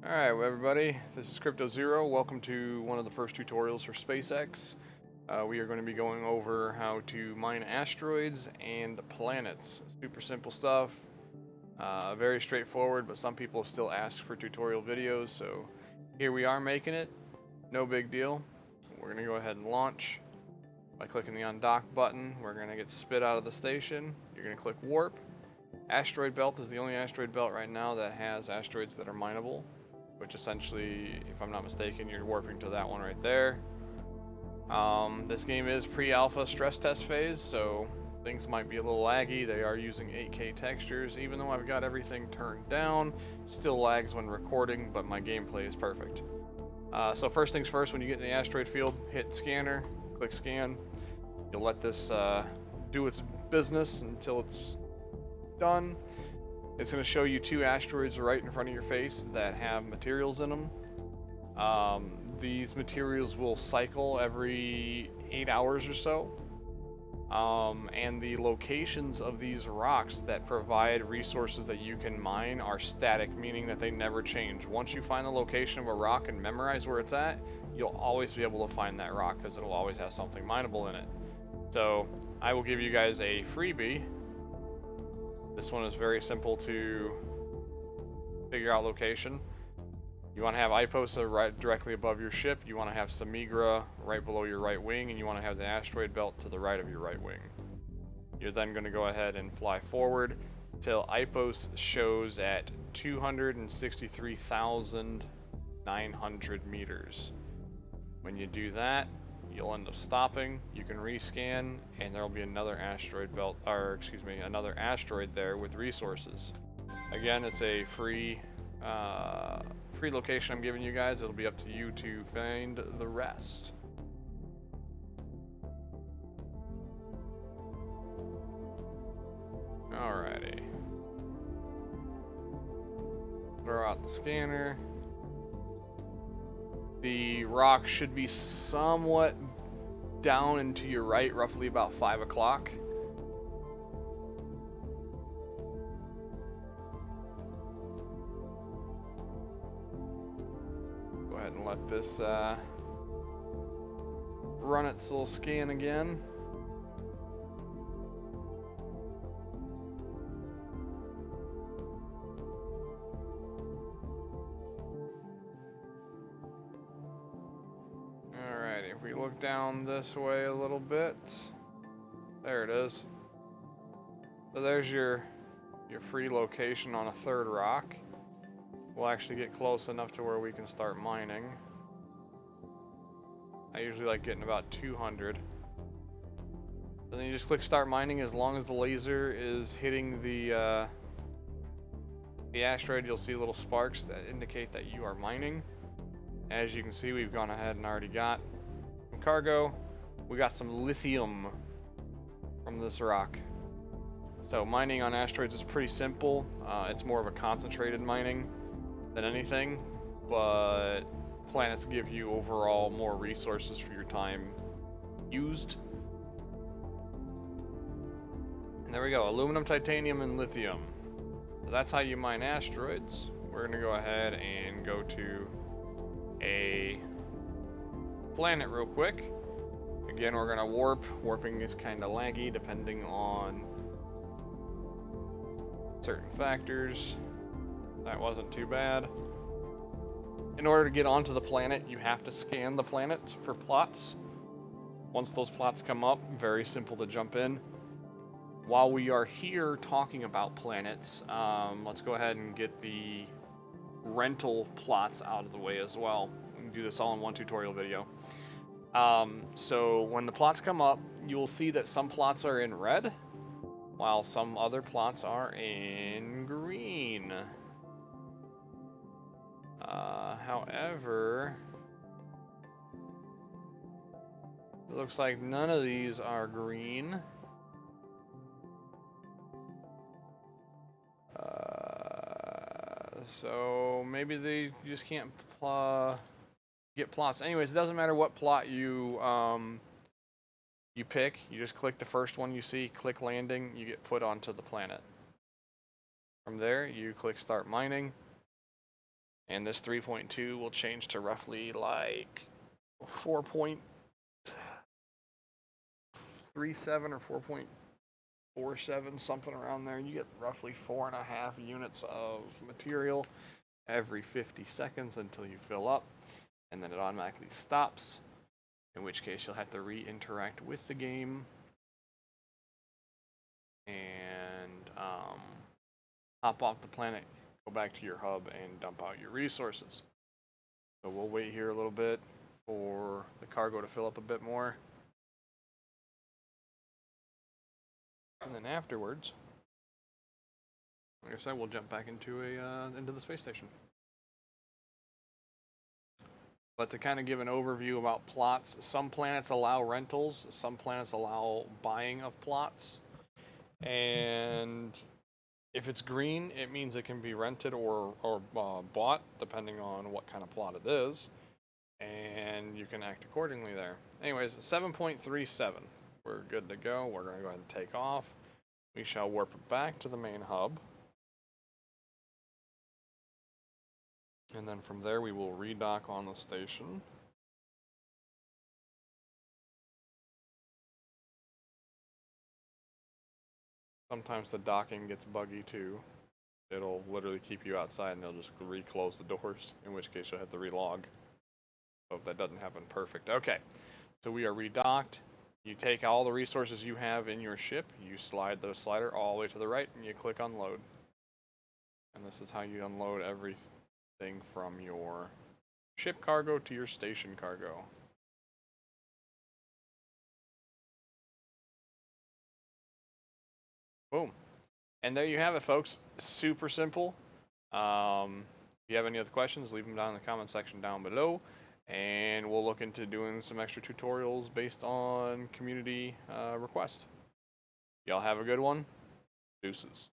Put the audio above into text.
Alright, well everybody, this is Crypto Zero. Welcome to one of the first tutorials for SpaceX. We are going to be going over how to mine asteroids and planets. Super simple stuff, very straightforward, but some people still ask for tutorial videos, so here we are making it. No big deal. We're going to go ahead and launch by clicking the undock button. We're going to get spit out of the station. You're going to click warp. Asteroid belt is the only asteroid belt right now that has asteroids that are mineable, which essentially, if I'm not mistaken, you're warping to that one right there. This game is pre-alpha stress test phase, so things might be a little laggy. They are using 8K textures. Even though I've got everything turned down, still lags when recording, but my gameplay is perfect. So first things first, when you get in the asteroid field, hit scanner, click scan. You'll let this do its business until it's done. It's going to show you two asteroids right in front of your face that have materials in them. These materials will cycle every 8 hours or so. And the locations of these rocks that provide resources that you can mine are static, meaning that they never change. Once you find the location of a rock and memorize where it's at, you'll always be able to find that rock because it'll always have something mineable in it. So I will give you guys a freebie. This one is very simple to figure out location. You want to have IPOSA right directly above your ship. You want to have Samigra right below your right wing, and you want to have the asteroid belt to the right of your right wing. You're then going to go ahead and fly forward till IPOS shows at 263,900 meters. When you do that, you'll end up stopping. You can rescan, and there will be another asteroid belt, or excuse me, another asteroid there with resources. Again, it's a free location I'm giving you guys. It'll be up to you to find the rest. Alrighty. Throw out the scanner. The rock should be somewhat down and to your right, roughly about 5 o'clock. Go ahead and let this run its little scan again. Alrighty, if we look down this way a little bit, there it is. So there's your free location on a third rock. We'll actually get close enough to where we can start mining. I usually like getting about 200. And then you just click start mining. As long as the laser is hitting the asteroid, you'll see little sparks that indicate that you are mining. As you can see, we've gone ahead and already got some cargo. We got some lithium from this rock. So mining on asteroids is pretty simple. It's more of a concentrated mining than anything, but planets give you overall more resources for your time used. And there we go, aluminum, titanium, and lithium. So that's how you mine asteroids. We're gonna go ahead and go to a planet real quick. Again, we're gonna warp. Warping is kind of laggy depending on certain factors. That wasn't too bad. In order to get onto the planet, you have to scan the planet for plots. Once those plots come up, very simple to jump in. While we are here talking about planets, let's go ahead and get the rental plots out of the way as well. We can do this all in one tutorial video. So when the plots come up, you will see that some plots are in red, while some other plots are in green. However, it looks like none of these are green. So maybe they just can't get plots. Anyways, it doesn't matter what plot you pick. You just click the first one you see, click landing, you get put onto the planet. From there, you click start mining, And this 3.2 will change to roughly like 4.37 or 4.47, something around there. You get roughly 4.5 units of material every 50 seconds until you fill up, and then it automatically stops, in which case you'll have to re-interact with the game and hop off the planet, go back to your hub, and dump out your resources. So we'll wait here a little bit for the cargo to fill up a bit more. And then afterwards, like I said, we'll jump back into the space station. But to kind of give an overview about plots, some planets allow rentals, some planets allow buying of plots. And if it's green, it means it can be rented or bought, depending on what kind of plot it is. And you can act accordingly there. Anyways, 7.37. We're good to go. We're going to go ahead and take off. We shall warp back to the main hub. And then from there, we will redock on the station. Sometimes the docking gets buggy too. It'll literally keep you outside and they'll just re-close the doors, in which case you'll have to relog. So if that doesn't happen, perfect. Okay, so we are redocked. You take all the resources you have in your ship, you slide the slider all the way to the right, and you click unload. And this is how you unload everything from your ship cargo to your station cargo. Boom. And there you have it, folks. Super simple. If you have any other questions, leave them down in the comment section down below. And we'll look into doing some extra tutorials based on community request. Y'all have a good one. Deuces.